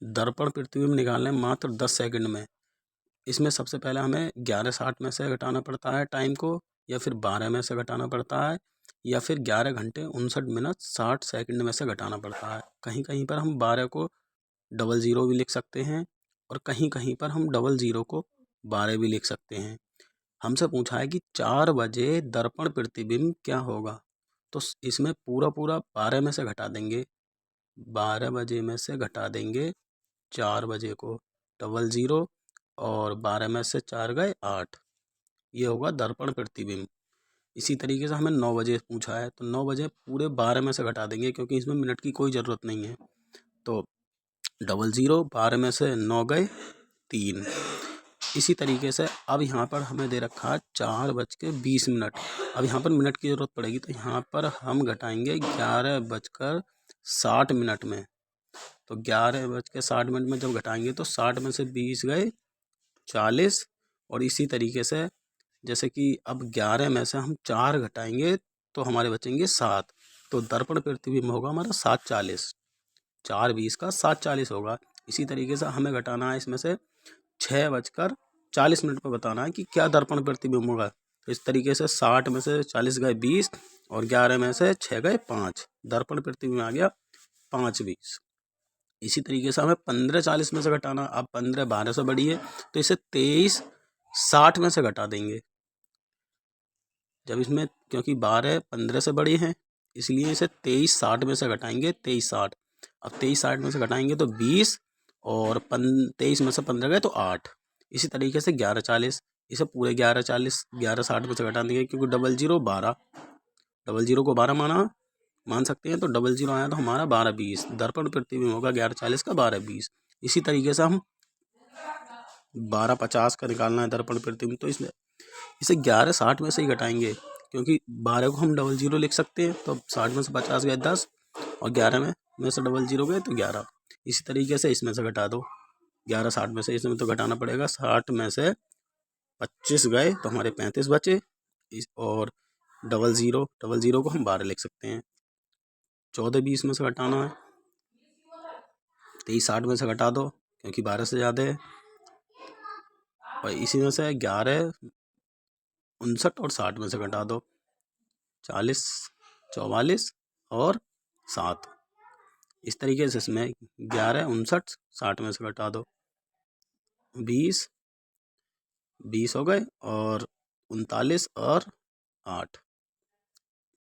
दर्पण प्रतिबिंब निकालना है मात्र 10 सेकंड में। इसमें सबसे पहले हमें 11:60 में से घटाना पड़ता है टाइम को, या फिर 12 में से घटाना पड़ता है, या फिर 11 घंटे 59 मिनट 60 सेकंड में से घटाना पड़ता है। कहीं कहीं पर हम 12 को 00 भी लिख सकते हैं, और कहीं कहीं पर हम 00 को 12 भी लिख सकते हैं। हमसे पूछा है कि 4 बजे दर्पण प्रतिबिंब क्या होगा, तो इसमें पूरा पूरा 12 में से घटा देंगे। 12 बजे में से घटा देंगे 4 बजे को, 00, और 12 में से 4 गए 8। ये होगा दर्पण प्रतिबिंब। इसी तरीके से हमें 9 बजे पूछा है, तो 9 बजे पूरे 12 में से घटा देंगे, क्योंकि इसमें मिनट की कोई ज़रूरत नहीं है। तो 00, 12 में से 9 गए 3। इसी तरीके से अब यहाँ पर हमें दे रखा है 4:20। अब यहाँ पर मिनट की ज़रूरत पड़ेगी, तो यहाँ पर हम घटाएंगे 11:60 में। तो 11:60 में जब घटाएंगे तो 60 में से 20 गए 40। और इसी तरीके से जैसे कि अब 11 में से हम 4 घटाएंगे तो हमारे बचेंगे 7। तो दर्पण प्रतिबिंब होगा हमारा 7:40। 4:20 का 7:40 होगा। इसी तरीके से हमें घटाना है इसमें से 6:40 पर बताना है कि क्या दर्पण प्रतिबिंब होगा। तो इस तरीके से 60 में से 40 गए 20, और 11 में से 6 गए 5। दर्पण प्रतिबिंब आ गया 5:20। इसी तरीके से हमें 15:40 में से घटाना। अब 15 12 से बड़ी है, तो इसे 23:60 में से घटा देंगे। जब इसमें क्योंकि 12 15 से बड़ी है, इसलिए इसे 23:60 में से घटाएंगे। 23:60, अब 23:60 में से घटाएंगे तो 20, और 23 में से 15 गए तो 8। इसी तरीके से 11:40, इसे पूरे 11:60 में से घटा देंगे, क्योंकि 00 12, 00 को 12 मान सकते हैं, तो 00 आया तो हमारा 12:20। दर्पण प्रतिबिंब होगा 11:40 का 12:20। इसी तरीके से हम 12:50 का निकालना है दर्पण प्रतिबिंब, तो इसमें इसे 11:60 में से ही घटाएंगे, क्योंकि 12 को हम 00 लिख सकते हैं। तो 60 में से 50 गए 10, और 11 में से 00 गए तो 11। इसी तरीके से इसमें से घटा दो 11:60 में से, इसमें तो घटाना पड़ेगा। 60 में से 25 गए तो हमारे 35 बचे, और 00 को हम 12 लिख सकते हैं। 14:20 में से घटाना है, 23:60 में से घटा दो, क्योंकि 12 से ज़्यादा है, और इसी में से 11 59 और 60 में से घटा दो, 40 44 और 7। इस तरीके से इसमें 11 59 60 में से घटा दो, 20 हो गए, और 39 और 8।